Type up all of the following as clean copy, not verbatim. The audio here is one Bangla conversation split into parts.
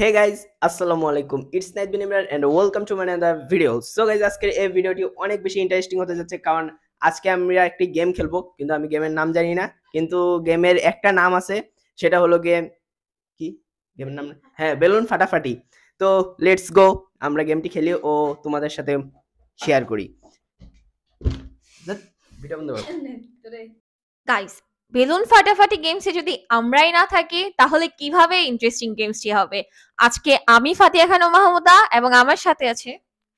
Hey guys, আসসালামু আলাইকুম। It's Night bin Imran and welcome to my another video. So guys, আজকের এই ভিডিওটি অনেক বেশি ইন্টারেস্টিং হতে যাচ্ছে কারণ আজকে আমরা একটি গেম খেলবো, কিন্তু আমি গেমের নাম জানি না, কিন্তু গেমের একটা নাম আছে, সেটা হলো গেম কি গেমের নাম হ্যাঁ বেলুন ফাটাফাটি। তো লেটস গো, আমরা গেমটি খেলি ও তোমাদের সাথে শেয়ার করি। ভিডিও বন্ধ করো গাইস। বেলুন ফাটাফাটি গেমসে যদি আমরাই না থাকি তাহলে কিভাবে ইন্টারেস্টিং গেমসটি হবে? আজকে আমি ফাতিহা খানম মাহমুদা এবং আমার সাথে আছে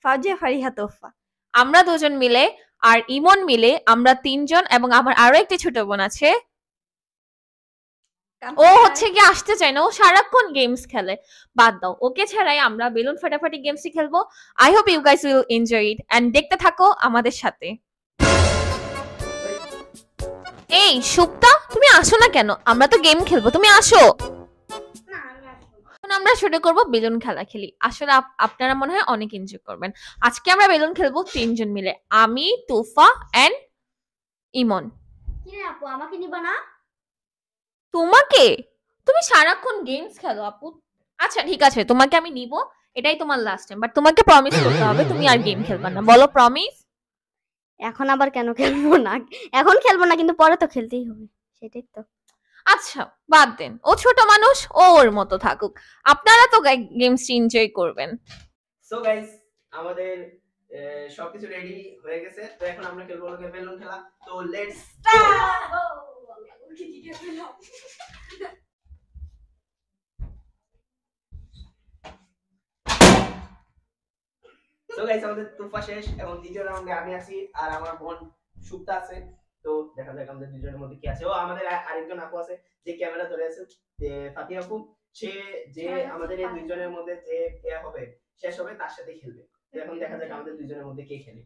ফাজিয়া ফারিহা তোফা। আমরা দুজন মিলে আর ইমন মিলে আমরা তিনজন, এবং আমার আরো একটি ছোট বোন আছে, ও হচ্ছে কি আসতে চায় না, ও সারাক্ষণ গেমস খেলে। বাদ দাও, ওকে ছাড়াই আমরা বেলুন ফাটাফাটি গেমসটি খেলবো। I hope you guys will enjoy it and দেখতে থাকো আমাদের সাথে। এই সুপ্তা, তুমি আসো না কেন? আমরা তো গেম খেলবো, তুমি আসো। আমরা শুরু করব বেলুন খেলা খেলি। আসলে আপনারা মনে হয় অনেক এনজয় করবেন। আজকে আমরা বেলুন খেলবো তিনজন মিলে, আমি, তুফা এন্ড ইমন। কি রে আপু, আমাকে নিবা না? তোমাকে? তুমি সারাক্ষণ গেমস খেলো আপু। আচ্ছা ঠিক আছে, তোমাকে আমি নিব, এটাই তোমার লাস্ট টাইম, বাট তোমাকে প্রমিস করতে হবে তুমি আর গেম খেলবা না। বলো প্রমিস। এখন আবার কেন খেলবো না? এখন খেলবো না, কিন্তু পরে তো খেলতেই হবে, সেটাই তো। আচ্ছা বাদ দেন, ও ছোট মানুষ, ও ওর মতো থাকুক, আপনারা তো গেমস এনজয় করবেন। সো গাইস, আমাদের সবকিছু রেডি হয়ে গেছে, তো এখন আমরা খেলবো বেলুন খেলা। তো লেটস সো গাইস, আমাদের তুফা শেষ এবং দ্বিতীয় রাউন্ডে আমি আছি আর আমার বোন সুপ্তা আছে। তো দেখা যাক আমাদের দুজনের মধ্যে কি আছে। ও আমাদের আরেকজন আপু আছে যে ক্যামেরা ধরে আছে, যে ফাতিহা আপু, সে যে আমাদের এই দুইজনের মধ্যে যে কে হবে শেষ হবে তার সাথে খেলবে। তো এখন দেখা যাক আমাদের দুইজনের মধ্যে কে খেলে।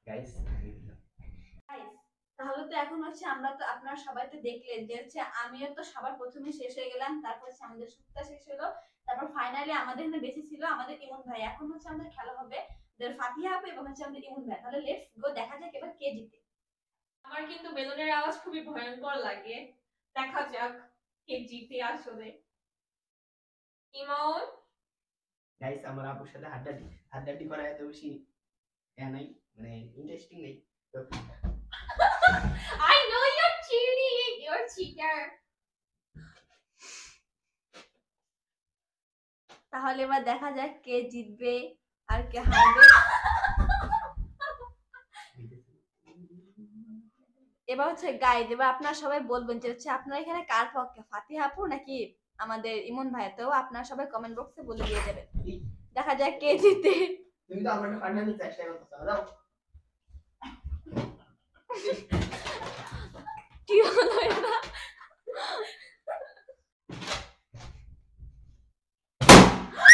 গাইস তাহলে তো এখন হচ্ছে আমরা তো আপনারা সবাই তো দেখলেন যে হচ্ছে আমিও তো সবার প্রথমে শেষ হয়ে গেলাম, তারপর হচ্ছে আমাদের সুপ্তা শেষ হলো, তারপর ফাইনালি আমাদের এখানে বেঁচে ছিল আমাদের ইমন ভাই। এখন হচ্ছে আমাদের খেলা হবে ফাতিহা আপু এবং হচ্ছে আমাদের ইমন ভাই। তাহলে লেটস গো, দেখা যাক এবার কে জিতে। আমার কিন্তু বেলুনের আওয়াজ খুবই ভয়ঙ্কর লাগে, দেখা যাক কে জিতে আসলে। ইমন গাইস, আমার আপুর সাথে হাড্ডাহাড্ডি করা এত বেশি নাই, মানে ইন্টারেস্টিং নেই। তো I know you're cheating, you're cheater. তাহলে এবার দেখা যাক কে জিতবে আর কে হারবে। এবার হচ্ছে গাইজ, এবার আপনারা সবাই বলবেন যে হচ্ছে আপনারা এখানে কার পক্ষে, ফাতিহা আপু নাকি আমাদের ইমন ভাই? তো আপনারা সবাই কমেন্ট বক্সে বলে দিয়ে যাবেন, দেখা যাক কে জিতে। তুমি তো আমাকে ফাটানোর চেষ্টা করতেছ, দাও। কি হলো এটা?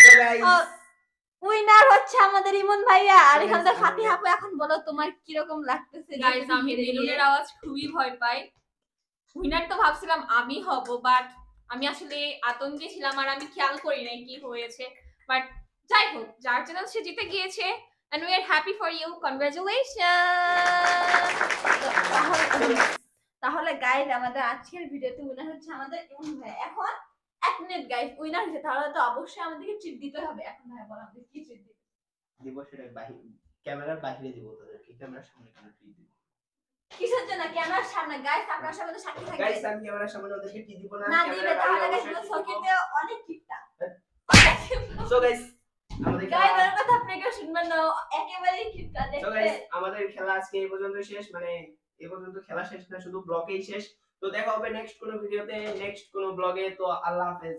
তো গাইস, উইনার হচ্ছে আমাদের ইমন ভাইয়া, আর এখানে ফাতিহা আপু। এখন বলো তোমার কি রকম লাগতেছে? গাইস, আমি বেলুনের আওয়াজ খুবই ভয় পাই। উইনার তো ভাবছিলাম আমি হব, বাট আমি আসলে আতঙ্কে ছিলাম আর আমি খেয়াল করি নাই কি হয়েছে। বাট যাই হোক, যার জন্য সে জিতে গিয়েছে and we are happy for you, congratulations. তাহলে গাইজ, আমাদের আজকের ভিডিওতে উইনার হচ্ছে আমাদের ইমন ভাই। এখন এক মিনিট গাইজ, উইনার হচ্ছে তাহলে তো অবশ্যই আমাদেরকে ট্রিট দিতে হবে। এখন ভাই বলো আমাদের কি ট্রিট দিতে দিব? সেটা বাইরে, ক্যামেরার বাইরে দিব তোদেরকে, ক্যামেরার সামনে কেন ট্রিট দিব? কিসের জন্য ক্যামেরার সামনে? গাইজ আপনার সামনে তো সাক্ষী থাকবে। গাইস, আমি ক্যামেরার সামনে ওদেরকে ট্রিট দিব না, না দিবে তাহলে গাইজ সকিতে অনেক কিপটা। সো গাইস, আমাদের গাইজ এর কথা আপনি কেউ শুনবেন না, একেবারে কিপটা দেখতে। সো গাইস, আমাদের খেলা আজকে এই পর্যন্ত শেষ, মানে এই পর্যন্ত খেলা শেষ না, শুধু ব্লগেই শেষ। তো দেখা হবে নেক্সট কোনো ভিডিওতে, নেক্সট কোনো ব্লগে। তো আল্লাহ হাফেজ।